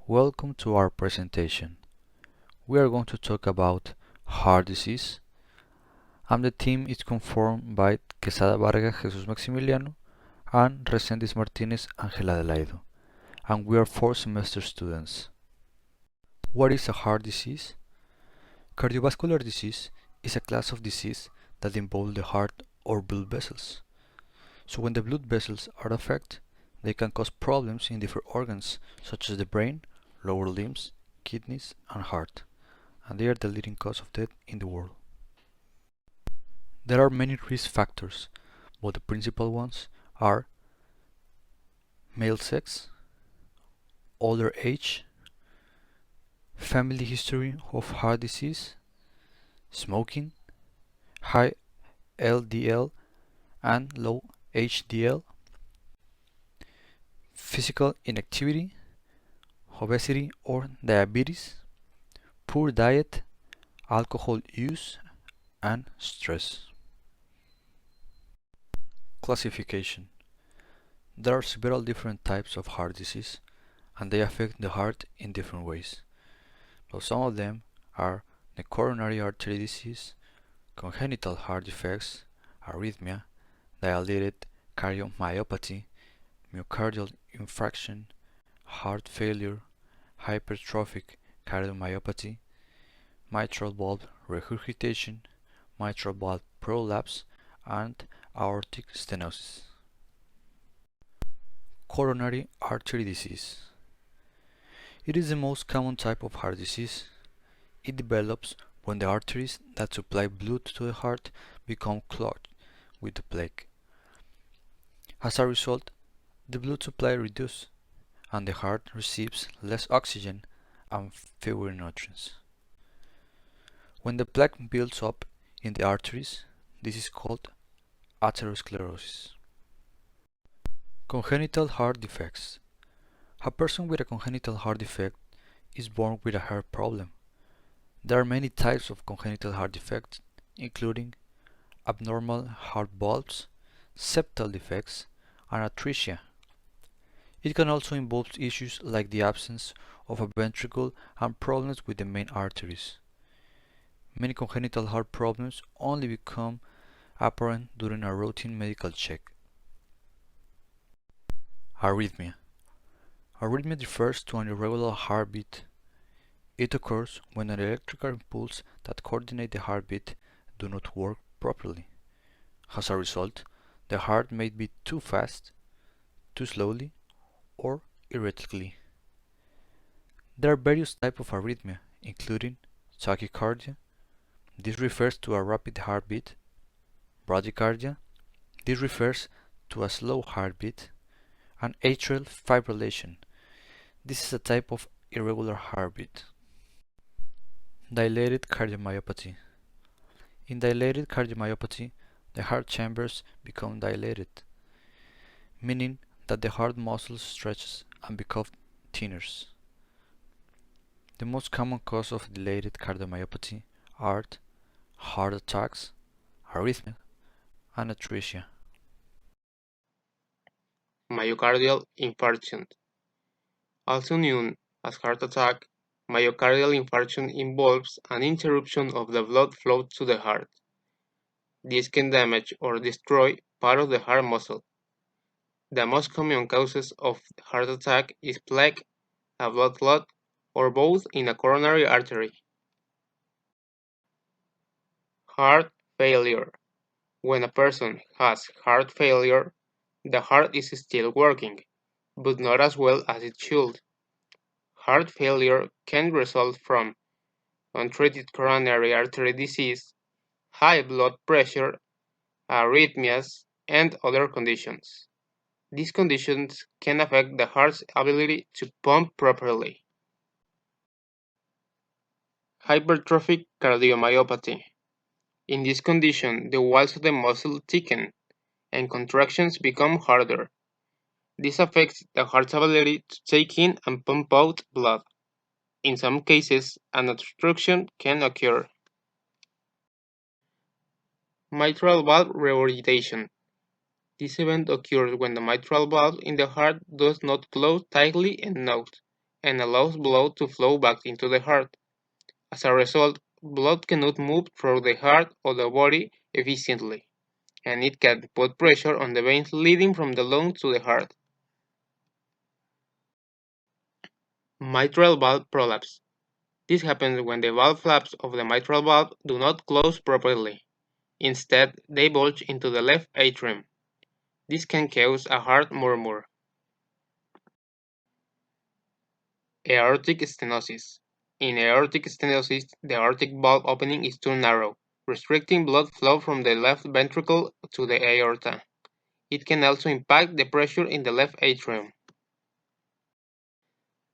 Welcome to our presentation. We are going to talk about heart disease, and the team is conformed by Quezada, Vargas, Jesus Maximiliano, and Resendiz, Martinez, Angel, Adelaido, and we are 4th semester students. What is a heart disease? Cardiovascular disease is a class of disease that involve the heart or blood vessels. So when the blood vessels are affected, they can cause problems in different organs such as the brain, lower limbs, kidneys, and heart, and they are the leading cause of death in the world. There are many risk factors, but the principal ones are male sex, older age, family history of heart disease, smoking, high LDL and low HDL, physical inactivity, obesity or diabetes, poor diet, alcohol use, and stress. Classification. There are several different types of heart disease, and they affect the heart in different ways. So some of them are the coronary artery disease, congenital heart defects, arrhythmia, dilated cardiomyopathy, myocardial infarction, heart failure, hypertrophic cardiomyopathy, mitral valve regurgitation, mitral valve prolapse, and aortic stenosis. Coronary artery disease. It is the most common type of heart disease. It develops when the arteries that supply blood to the heart become clogged with the plaque. As a result, the blood supply reduces, and the heart receives less oxygen and fewer nutrients. When the plaque builds up in the arteries, this is called atherosclerosis. Congenital heart defects. A person with a congenital heart defect is born with a heart problem. There are many types of congenital heart defects, including abnormal heart valves, septal defects, and atresia. It can also involve issues like the absence of a ventricle and problems with the main arteries. Many congenital heart problems only become apparent during a routine medical check. Arrhythmia. Arrhythmia refers to an irregular heartbeat. It occurs when an electrical impulse that coordinate the heartbeat do not work properly. As a result, the heart may beat too fast, too slowly, or erratically. There are various types of arrhythmia, including tachycardia. This refers to a rapid heartbeat. Bradycardia. This refers to a slow heartbeat. And atrial fibrillation. This is a type of irregular heartbeat. Dilated cardiomyopathy. In dilated cardiomyopathy, the heart chambers become dilated, meaning that the heart muscles stretches and become thinner. The most common cause of dilated cardiomyopathy are heart attacks, arrhythmia, and atresia. Myocardial infarction. Also known as heart attack, myocardial infarction involves an interruption of the blood flow to the heart. This can damage or destroy part of the heart muscle. The most common causes of heart attack is plaque, a blood clot, or both in a coronary artery. Heart failure. When a person has heart failure, the heart is still working, but not as well as it should. Heart failure can result from untreated coronary artery disease, high blood pressure, arrhythmias, and other conditions. These conditions can affect the heart's ability to pump properly. Hypertrophic Cardiomyopathy. In this condition, the walls of the muscle thicken, and contractions become harder. This affects the heart's ability to take in and pump out blood. In some cases, an obstruction can occur. Mitral valve reorientation. This event occurs when the mitral valve in the heart does not close tightly enough, and allows blood to flow back into the heart. As a result, blood cannot move through the heart or the body efficiently, and it can put pressure on the veins leading from the lungs to the heart. Mitral valve prolapse. This happens when the valve flaps of the mitral valve do not close properly. Instead, they bulge into the left atrium. This can cause a heart murmur. Aortic stenosis. In aortic stenosis, the aortic valve opening is too narrow, restricting blood flow from the left ventricle to the aorta. It can also impact the pressure in the left atrium.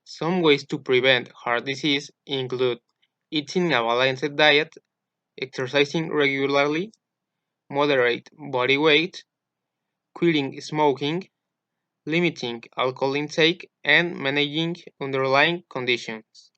Some ways to prevent heart disease include eating a balanced diet, exercising regularly, moderate body weight, quitting smoking, limiting alcohol intake, and managing underlying conditions.